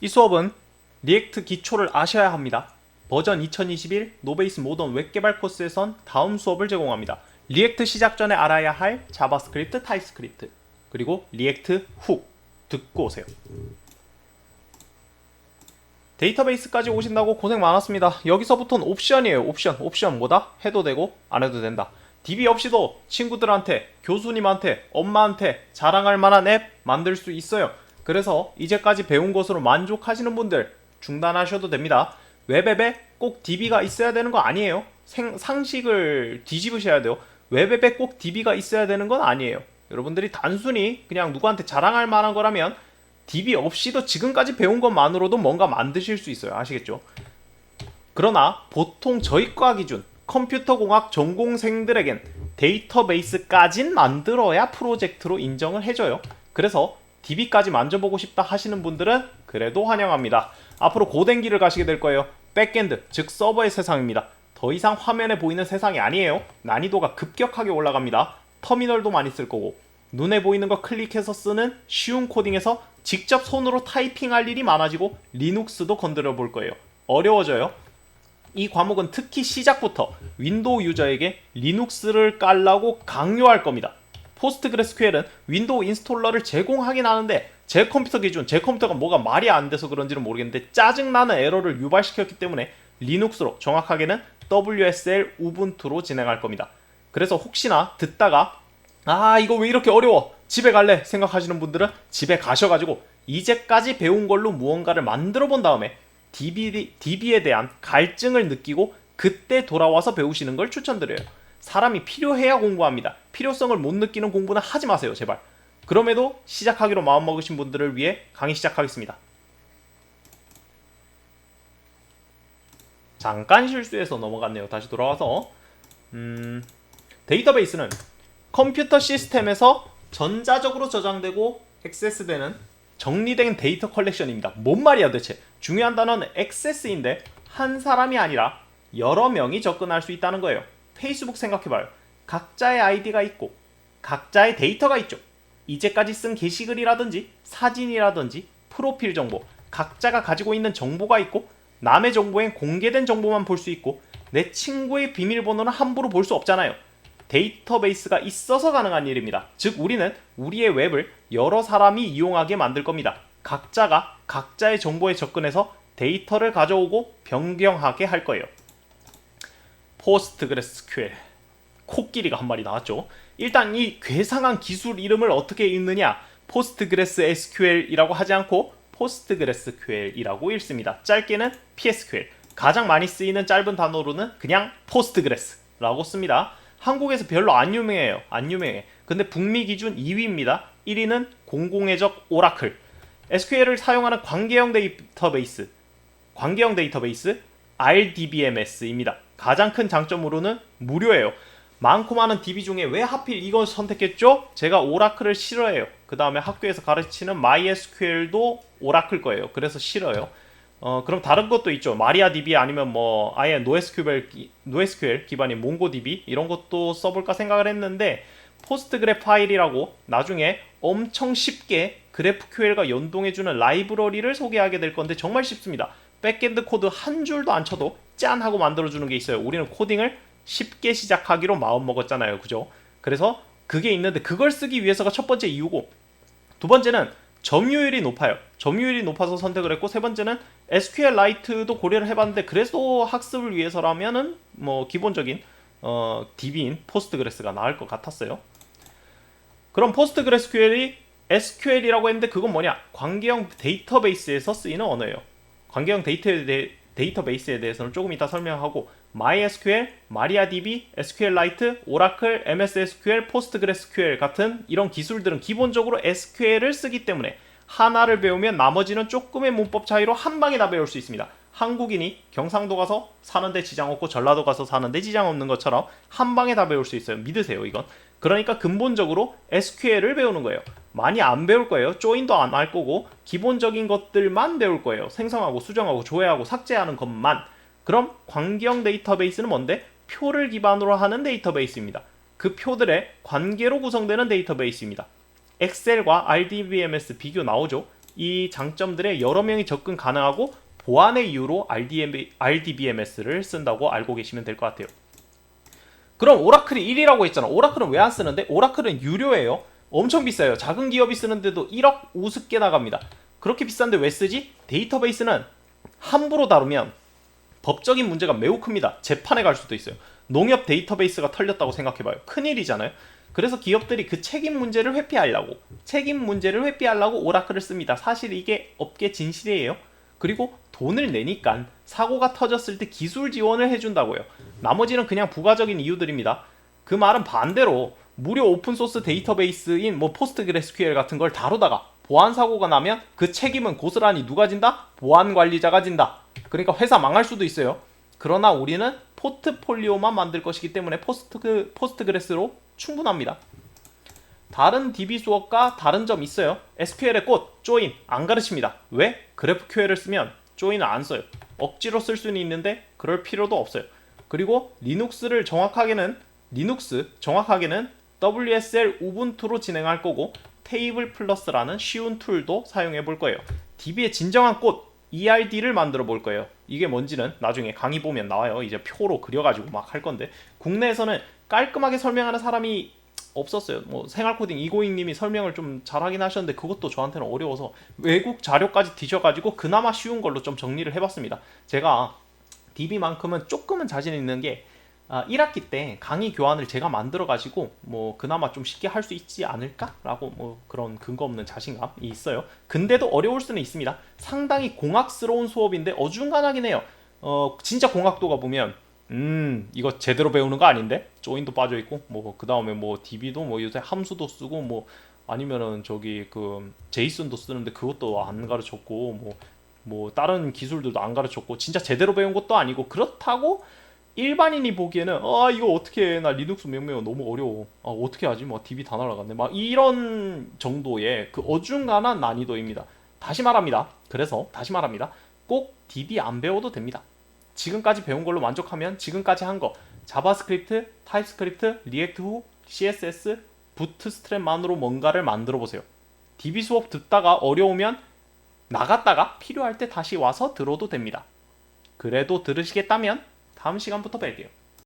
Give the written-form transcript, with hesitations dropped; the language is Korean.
이 수업은 리액트 기초를 아셔야 합니다. 버전 2021 노베이스 모던 웹개발 코스에선 다음 수업을 제공합니다. 리액트 시작 전에 알아야 할 자바스크립트, 타입스크립트, 그리고 리액트 훅 듣고 오세요. 데이터베이스까지 오신다고 고생 많았습니다. 여기서부터는 옵션이에요. 옵션 뭐다? 해도 되고 안 해도 된다. DB 없이도 친구들한테, 교수님한테, 엄마한테 자랑할 만한 앱 만들 수 있어요. 그래서 이제까지 배운 것으로 만족하시는 분들 중단하셔도 됩니다. 웹앱에 꼭 DB가 있어야 되는 거 아니에요. 상식을 뒤집으셔야 돼요. 웹앱에 꼭 DB가 있어야 되는 건 아니에요. 여러분들이 단순히 그냥 누구한테 자랑할 만한 거라면 DB 없이도 지금까지 배운 것만으로도 뭔가 만드실 수 있어요. 아시겠죠? 그러나 보통 저희과 기준 컴퓨터공학 전공생들에겐 데이터베이스까진 만들어야 프로젝트로 인정을 해줘요. 그래서 DB까지 만져보고 싶다 하시는 분들은 그래도 환영합니다. 앞으로 고된 길을 가시게 될 거예요. 백엔드, 즉 서버의 세상입니다. 더 이상 화면에 보이는 세상이 아니에요. 난이도가 급격하게 올라갑니다. 터미널도 많이 쓸 거고 눈에 보이는 거 클릭해서 쓰는 쉬운 코딩에서 직접 손으로 타이핑할 일이 많아지고 리눅스도 건드려 볼 거예요. 어려워져요. 이 과목은 특히 시작부터 윈도우 유저에게 리눅스를 깔라고 강요할 겁니다. 포스트그레스QL은 윈도우 인스톨러를 제공하긴 하는데 제 컴퓨터 기준, 제 컴퓨터가 뭐가 말이 안 돼서 그런지는 모르겠는데 짜증나는 에러를 유발시켰기 때문에 리눅스로, 정확하게는 WSL 우분투로 진행할 겁니다. 그래서 혹시나 듣다가 이거 왜 이렇게 어려워, 집에 갈래 생각하시는 분들은 집에 가셔가지고 이제까지 배운 걸로 무언가를 만들어 본 다음에 DB에 대한 갈증을 느끼고 그때 돌아와서 배우시는 걸 추천드려요. 사람이 필요해야 공부합니다. 필요성을 못 느끼는 공부는 하지 마세요, 제발. 그럼에도 시작하기로 마음먹으신 분들을 위해 강의 시작하겠습니다. 잠깐 실수해서 넘어갔네요. 다시 돌아와서 데이터베이스는 컴퓨터 시스템에서 전자적으로 저장되고 액세스되는 정리된 데이터 컬렉션입니다. 뭔 말이야 대체? 중요한 단어는 액세스인데 한 사람이 아니라 여러 명이 접근할 수 있다는 거예요. 페이스북 생각해봐요. 각자의 아이디가 있고 각자의 데이터가 있죠. 이제까지 쓴 게시글이라든지 사진이라든지 프로필 정보, 각자가 가지고 있는 정보가 있고 남의 정보엔 공개된 정보만 볼 수 있고 내 친구의 비밀번호는 함부로 볼 수 없잖아요. 데이터베이스가 있어서 가능한 일입니다. 즉 우리는 우리의 웹을 여러 사람이 이용하게 만들 겁니다. 각자가 각자의 정보에 접근해서 데이터를 가져오고 변경하게 할 거예요. 포스트그레스QL, 코끼리가 한 마리 나왔죠. 일단 이 괴상한 기술 이름을 어떻게 읽느냐, 포스트그레스 SQL이라고 하지 않고 포스트그레스QL이라고 읽습니다. 짧게는 PSQL, 가장 많이 쓰이는 짧은 단어로는 그냥 포스트그레스라고 씁니다. 한국에서 별로 안 유명해요. 안 유명해. 근데 북미 기준 2위입니다. 1위는 공공의적 오라클. SQL을 사용하는 관계형 데이터베이스 RDBMS입니다. 가장 큰 장점으로는 무료예요. 많고 많은 DB 중에 왜 하필 이걸 선택했죠? 제가 오라클을 싫어해요. 그 다음에 학교에서 가르치는 MySQL도 오라클 거예요. 그래서 싫어요. 그럼 다른 것도 있죠. 마리아DB 아니면 뭐 아예 NoSQL 기반인 몽고DB 이런 것도 써볼까 생각을 했는데 포스트그래 파일이라고 나중에 엄청 쉽게 GraphQL과 연동해주는 라이브러리를 소개하게 될 건데 정말 쉽습니다. 백엔드 코드 한 줄도 안 쳐도 짠 하고 만들어주는 게 있어요. 우리는 코딩을 쉽게 시작하기로 마음먹었잖아요. 그죠? 그래서 그게 있는데 그걸 쓰기 위해서가 첫 번째 이유고, 두 번째는 점유율이 높아요. 점유율이 높아서 선택을 했고, 세 번째는 SQLite도 고려를 해봤는데 그래도 학습을 위해서라면은 뭐 기본적인 DB인 포스트그레스가 나을 것 같았어요. 그럼 포스트그레스QL이 SQL이라고 했는데 그건 뭐냐? 관계형 데이터베이스에서 쓰이는 언어예요. 관계형 데이터베이스에 대해서는 조금 이따 설명하고, MySQL, MariaDB, SQLite, Oracle, MSSQL, PostgreSQL 같은 이런 기술들은 기본적으로 SQL을 쓰기 때문에 하나를 배우면 나머지는 조금의 문법 차이로 한 방에 다 배울 수 있습니다. 한국인이 경상도 가서 사는데 지장 없고 전라도 가서 사는데 지장 없는 것처럼 한 방에 다 배울 수 있어요. 믿으세요, 이건. 그러니까 근본적으로 SQL을 배우는 거예요. 많이 안 배울 거예요. 조인도 안 할 거고 기본적인 것들만 배울 거예요. 생성하고 수정하고 조회하고 삭제하는 것만. 그럼 관계형 데이터베이스는 뭔데? 표를 기반으로 하는 데이터베이스입니다. 그 표들의 관계로 구성되는 데이터베이스입니다. 엑셀과 RDBMS 비교 나오죠? 이 장점들에 여러 명이 접근 가능하고 보안의 이유로 RDBMS를 쓴다고 알고 계시면 될 것 같아요. 그럼 오라클이 1위라고 했잖아. 오라클은 왜 안 쓰는데? 오라클은 유료예요. 엄청 비싸요. 작은 기업이 쓰는데도 1억 우습게 나갑니다. 그렇게 비싼데 왜 쓰지? 데이터베이스는 함부로 다루면 법적인 문제가 매우 큽니다. 재판에 갈 수도 있어요. 농협 데이터베이스가 털렸다고 생각해봐요. 큰일이잖아요. 그래서 기업들이 그 책임 문제를 회피하려고 오라클을 씁니다. 사실 이게 업계 진실이에요. 그리고 돈을 내니까 사고가 터졌을 때 기술 지원을 해준다고요. 나머지는 그냥 부가적인 이유들입니다. 그 말은 반대로 무료 오픈소스 데이터베이스인 뭐 포스트그레스QL 같은 걸 다루다가 보안 사고가 나면 그 책임은 고스란히 누가 진다? 보안 관리자가 진다. 그러니까 회사 망할 수도 있어요. 그러나 우리는 포트폴리오만 만들 것이기 때문에 포스트그레스로 충분합니다. 다른 DB 수업과 다른 점 있어요. SQL의 꽃, 조인 안 가르칩니다. 왜? GraphQL을 쓰면 조인을 안 써요. 억지로 쓸 수는 있는데 그럴 필요도 없어요. 그리고 리눅스 정확하게는 WSL 우분투로 진행할 거고 테이블 플러스라는 쉬운 툴도 사용해 볼 거예요. DB의 진정한 꽃 ERD를 만들어 볼 거예요. 이게 뭔지는 나중에 강의 보면 나와요. 이제 표로 그려가지고 막 할 건데 국내에서는 깔끔하게 설명하는 사람이 없었어요. 뭐 생활코딩 이고잉님이 설명을 좀 잘하긴 하셨는데 그것도 저한테는 어려워서 외국 자료까지 뒤져가지고 그나마 쉬운 걸로 좀 정리를 해봤습니다. 제가 DB만큼은 조금은 자신 있는 게 1학기 때 강의 교환을 제가 만들어가지고 뭐 그나마 좀 쉽게 할 수 있지 않을까라고 뭐 그런 근거 없는 자신감이 있어요. 근데도 어려울 수는 있습니다. 상당히 공학스러운 수업인데 어중간하긴 해요. 진짜 공학도가 보면 이거 제대로 배우는 거 아닌데? 조인도 빠져있고 뭐 그 다음에 뭐 DB도 뭐 요새 함수도 쓰고 뭐 아니면은 저기 그 제이슨도 쓰는데 그것도 안 가르쳤고 뭐 다른 기술들도 안 가르쳤고 진짜 제대로 배운 것도 아니고 그렇다고 일반인이 보기에는 이거 어떻게 해? 나 리눅스 명명어 너무 어려워. 어떻게 하지? 뭐 DB 다 날아갔네. 막 이런 정도의 그 어중간한 난이도입니다. 다시 말합니다. 꼭 DB 안 배워도 됩니다. 지금까지 배운 걸로 만족하면 지금까지 한 거 자바스크립트, 타입스크립트, 리액트 훅, CSS, 부트스트랩만으로 뭔가를 만들어 보세요. DB 수업 듣다가 어려우면 나갔다가 필요할 때 다시 와서 들어도 됩니다. 그래도 들으시겠다면 다음 시간부터 뵐게요.